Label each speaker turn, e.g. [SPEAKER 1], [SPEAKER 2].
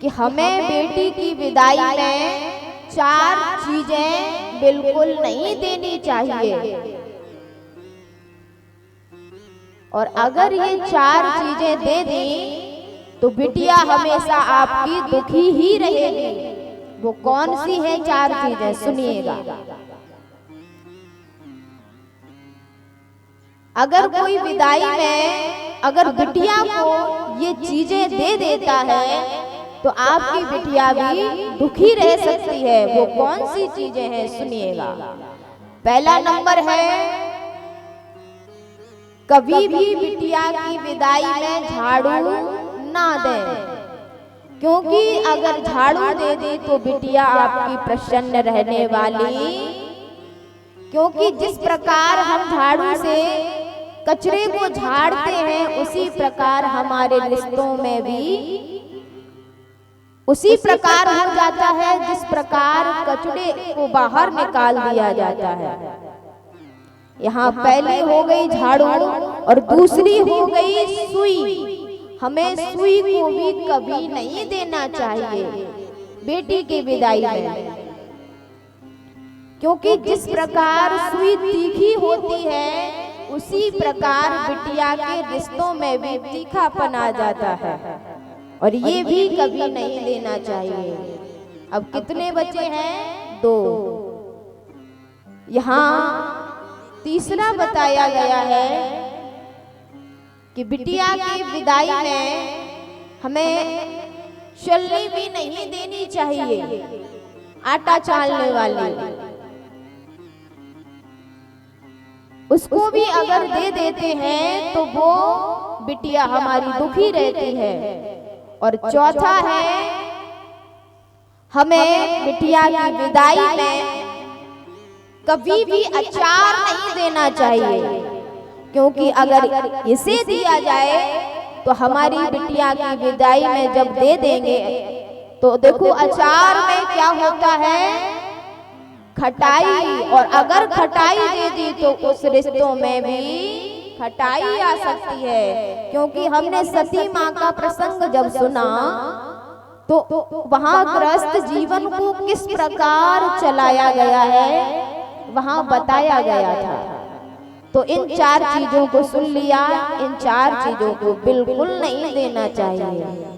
[SPEAKER 1] कि हमें बेटी की विदाई में 4 चीजें बिल्कुल नहीं देनी चाहिए, और अगर ये 4 चीजें दे दी तो बिटिया हमेशा आपकी दुखी ही रहेगी। वो कौन सी है 4 चीजें, सुनिएगा। अगर कोई विदाई में अगर बिटिया को ये चीजें दे देता है तो आपकी बिटिया भी दुखी रह सकती है। वो कौन सी चीजें हैं, सुनिएगा। पहला नंबर है, कभी भी बिटिया की विदाई में झाड़ू ना दें, क्योंकि अगर झाड़ू दे दी तो बिटिया आपकी प्रसन्न रहने वाली, क्योंकि जिस प्रकार हम झाड़ू से कचरे को झाड़ते हैं उसी प्रकार हमारे रिश्तों में भी उसी प्रकार हो जाता है जिस प्रकार कचरे को बाहर निकाल दिया जाता है। यहाँ पहले हो गई झाड़ू और दूसरी हो गई सुई। हमें सुई को भी कभी नहीं देना चाहिए बेटी की विदाई में, क्योंकि जिस प्रकार सुई तीखी होती है उसी प्रकार बिटिया के रिश्तों में भी तीखापन आ जाता है, और ये भी कभी नहीं देना चाहिए। अब कितने बचे हैं? 2। यहाँ तीसरा बताया गया है कि बिटिया की विदाई में हमें छलनी भी नहीं देनी चाहिए, आटा छानने वाली। उसको भी अगर दे देते हैं तो वो बिटिया हमारी दुखी रहती है। और चौथा है, हमें बिटिया की विदाई में कभी भी अचार नहीं देना चाहिए, क्योंकि अगर इसे दिया जाए तो हमारी बिटिया की विदाई में जब दे देंगे तो देखो अचार में क्या होता है, खटाई, और अगर खटाई दे दी तो उस रिश्तों में भी खटाई आ सकती है। क्योंकि हमने सती माँ का प्रसंग जब सुना तो वहाँ गृहस्थ जीवन को किस प्रकार चलाया गया है वहाँ बताया गया था। तो इन 4 चीजों को सुन लिया, इन 4 चीजों को बिल्कुल नहीं देना चाहिए।